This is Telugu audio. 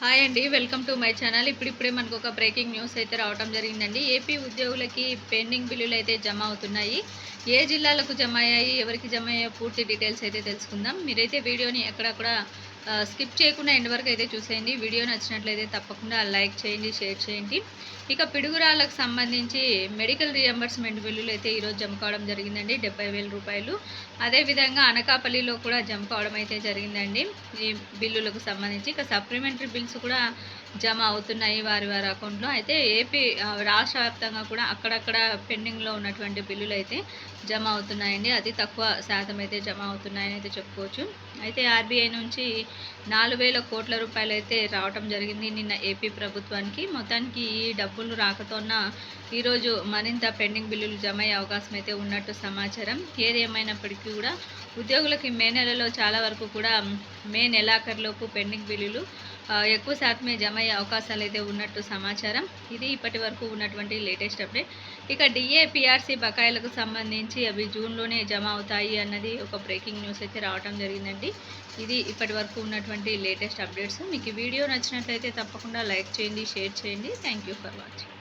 హాయ్ అండి, వెల్కమ్ టు మై ఛానల్. ఇప్పుడిప్పుడే మనకు ఒక బ్రేకింగ్ న్యూస్ అయితే రావడం జరిగిందండి. ఏపీ ఉద్యోగులకి పెండింగ్ బిల్లులు అయితే జమ అవుతున్నాయి. ఏ జిల్లాలకు జమ అయ్యాయి, ఎవరికి జమ అయ్యాయో పూర్తి డీటెయిల్స్ అయితే తెలుసుకుందాం. మీరైతే వీడియోని ఎక్కడక్కడ స్కిప్ చేయకుండా ఎండ్ వరకు అయితే చూసేయండి. వీడియో నచ్చినట్లయితే తప్పకుండా లైక్ చేయండి, షేర్ చేయండి. ఇక పిడుగురాళ్ళకు సంబంధించి మెడికల్ రియంబర్స్మెంట్ బిల్లులు అయితే ఈరోజు జమ కావడం జరిగిందండి, 70,000 రూపాయలు. అదేవిధంగా అనకాపల్లిలో కూడా జమ కావడం అయితే జరిగిందండి ఈ బిల్లులకు సంబంధించి. ఇక సప్లిమెంటరీ బిల్స్ కూడా జమ అవుతున్నాయి వారి వారి అకౌంట్లో. అయితే ఏపీ రాష్ట్ర వ్యాప్తంగా కూడా అక్కడక్కడ పెండింగ్లో ఉన్నటువంటి బిల్లులు అయితే జమ అవుతున్నాయండి. అతి తక్కువ శాతం అయితే జమ అవుతున్నాయని అయితే చెప్పుకోవచ్చు. అయితే ఆర్బీఐ నుంచి 4,000 కోట్ల రూపాయలు అయితే రావటం జరిగింది నిన్న ఏపీ ప్రభుత్వానికి. మొత్తానికి ఈ డబ్బులు రాకతోన్న ఈరోజు మరింత పెండింగ్ బిల్లులు జమ అయ్యే అవకాశం అయితే ఉన్నట్టు సమాచారం. ఏది ఏమైనప్పటికీ కూడా ఉద్యోగులకి మే నెలలో చాలా వరకు కూడా మే నెలాఖరులోపు పెండింగ్ బిల్లులు ఎక్కువ శాతమే జమ అయ్యే అవకాశాలు అయితే ఉన్నట్టు సమాచారం. ఇది ఇప్పటి వరకు ఉన్నటువంటి లేటెస్ట్ అప్డేట్. ఇక డిఏ పిఆర్సీ బకాయిలకు సంబంధించి అవి జూన్లోనే జమ అవుతాయి అన్నది ఒక బ్రేకింగ్ న్యూస్ అయితే రావడం జరిగిందండి. ఇది ఇప్పటి వరకు ఉన్నటువంటి లేటెస్ట్ అప్డేట్స్. మీకు ఈ వీడియో నచ్చినట్లయితే తప్పకుండా లైక్ చేయండి, షేర్ చేయండి. Thank you for watching.